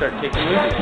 start taking loose.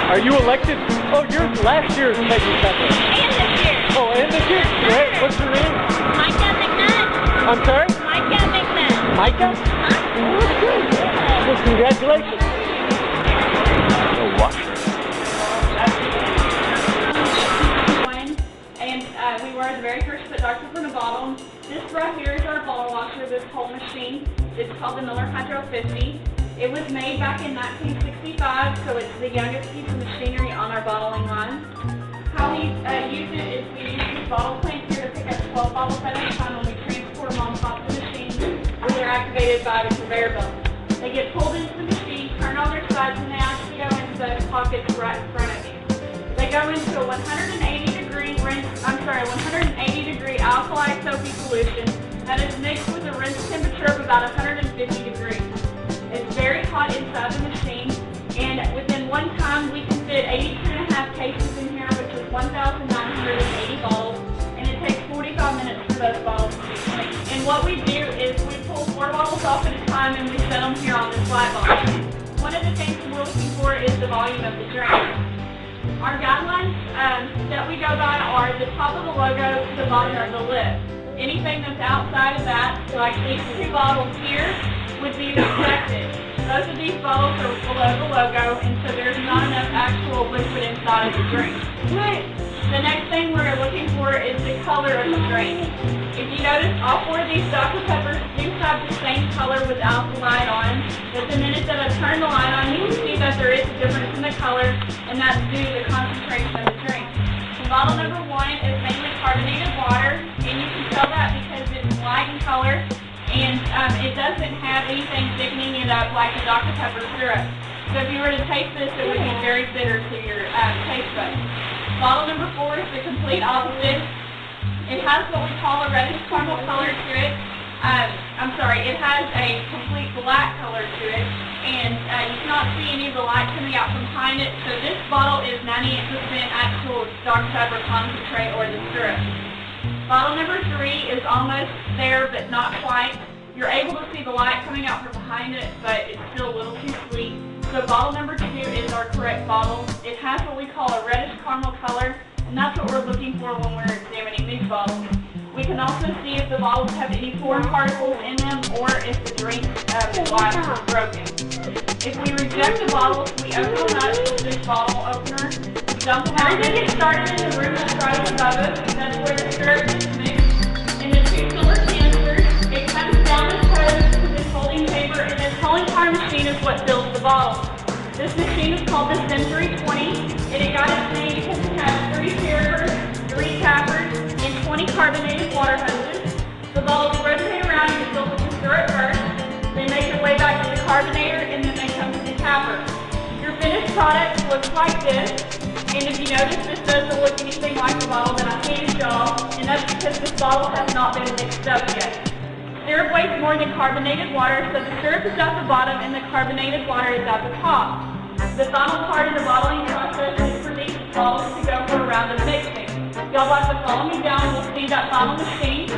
Are you elected? Oh, you're last year's Dr.Pepper. And this year. Oh, and this year? Great. What's your name? Micah McNutt. I'm sorry? Micah McNutt. Micah? Huh? Oh, that's good. Well, congratulations. And we were the very first to put Dr.Pepper in a bottle. This right here is our bottle washer, this whole machine. It's called the Miller Hydro 50. It was made back in 1965, so it's the youngest piece of machinery on our bottling line. How we use it is we use these bottle clamps here to pick up 12 bottles at a time when we transport them on top of the machine, where they're activated by the conveyor belt. They get pulled into the machine, turn on their sides, and they actually go into the pockets right in front of you. They go into a 180 degree alkali soapy solution that is mixed with a rinse temperature of about 150 degrees. It's very hot inside the machine, and within one time we can fit 82.5 cases in here, which is 1,980 bottles, and it takes 45 minutes for those bottles to be cleaned. And what we do is we pull 4 bottles off at a time and we set them here on this light bulb. One of the things we're looking for is the volume of the drink. Our guidelines that we go by are the top of the logo to the bottom of the lid. Anything that's outside of that, so like these 2 bottles here, would be rejected. Both of these bottles are below the logo, and so there's not enough actual liquid inside of the drink. The next thing we're looking for is the color of the drink. If you notice, all 4 of these Dr. Peppers do have the same color without the light on, but the minute that I turn the light on, you can see that there is a difference in the color, and that's due to the concentration of the drink. Bottle number 1 is mainly carbonated water, and you can tell that because it's light in color, and it doesn't have anything thickening it up like a Dr. Pepper syrup. So if you were to taste this, it would be very bitter to your taste buds. Bottle number 4 is the complete opposite. It has what we call a reddish caramel color to it. It has a complete black color to it, and you cannot see any of the light coming out from behind it. So this bottle is 98% actual Dr. Pepper concentrate or the syrup. Bottle number 3 is almost there, but not quite. You're able to see the light coming out from behind it, but it's still a little too sweet. So bottle number 2 is our correct bottle. It has what we call a reddish caramel color, and that's what we're looking for when we're examining these bottles. We can also see if the bottles have any foreign particles in them, or if the drink glass is broken. If we reject the bottles, we open them up with this bottle opener, dump them out. Everything gets started in the room that's right above us. That's where the syrup is mixed. In the 2 silver canisters, it comes down this hose to this holding paper, and this whole entire machine is what fills the bottle. This machine is called the SIM 320, and it got its name because it has 3 stirrers, 3 tappers, and 20 carbonated water hoses. The bottles rotate around and fill with the syrup first. They make their way back to the carbonator, and then they come to the tapper. Your finished product looks like this, and if you notice, this doesn't look anything like the bottle that I handed y'all, and that's because this bottle has not been mixed up yet. Syrup weighs more than carbonated water, so the syrup is at the bottom and the carbonated water is at the top. The final part of the bottling process is for these bottles to go for a round of mixing. Y'all like to follow me down, we'll see that final machine.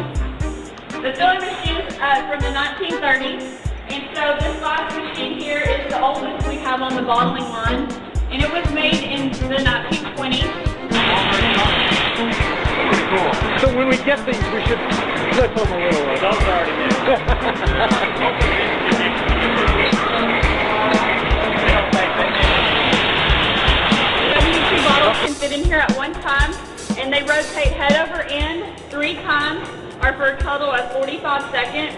The filling machine is from the 1930s, and so this last machine here is the oldest we have on the bottling line. and it was made in the 1920s. Pretty cool. So when we get these, we should flip them a little. Those are already there. Bottles can fit in here at one time, and they rotate head over end 3 times, or for a total of 45 seconds.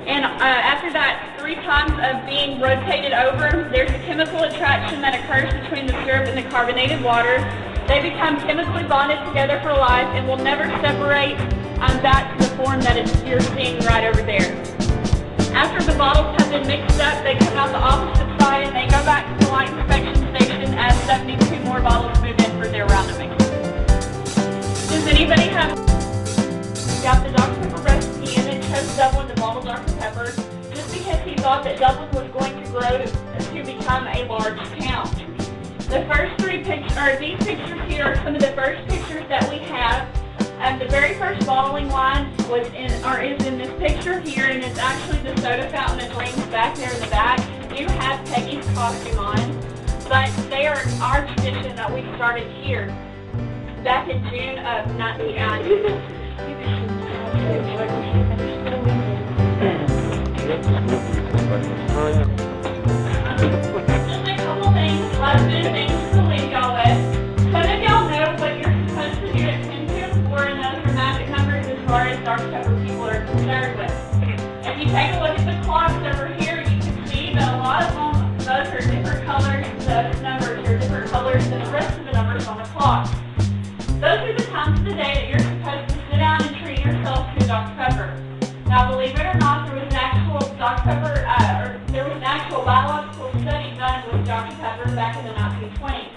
And after that 3 times of being rotated over, there's a chemical attraction that occurs between the syrup and the carbonated water. They become chemically bonded together for life and will never separate back to the form that you're seeing right over there. After the bottles have been mixed up, they come out the opposite side and they go back to the light inspection station as 72 more bottles move in for their round of mixing. Does anybody have got the Dr. Pepper recipe and then chose Dublin to bottle Dr. Pepper just because he thought that Dublin was going to grow to become a large town? The first 3 pictures, or these pictures here, are some of the first pictures that we have. The very first bottling line is in this picture here, and it's actually the soda fountain that lays back there in the back. We do have Peggy's costume on, but they are our tradition that we started here back in June of 1990. Just a couple things, last minute things to leave y'all with. Some of y'all know what you're supposed to do at 10 or in those dramatic numbers as far as Dr. Pepper people are concerned with. If you take a look at the clocks over here, you can see that a lot of them, those are different colors, those numbers are different colors than the rest of the numbers on the clock. Those are the times of the day that you're supposed to sit down and treat yourself to Dr. Pepper. Now, believe it or not, there was an actual Dr. Pepper, there was an actual biological study done with Dr. Pepper back in the 1920s.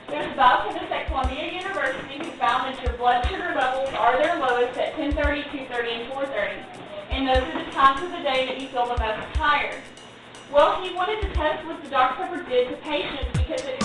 There's a biochemist at Columbia University who found that your blood sugar levels are their lowest at 10:30, 2:30, and 4:30. And those are the times of the day that you feel the most tired. Well, he wanted to test what the Dr. Pepper did to patients because it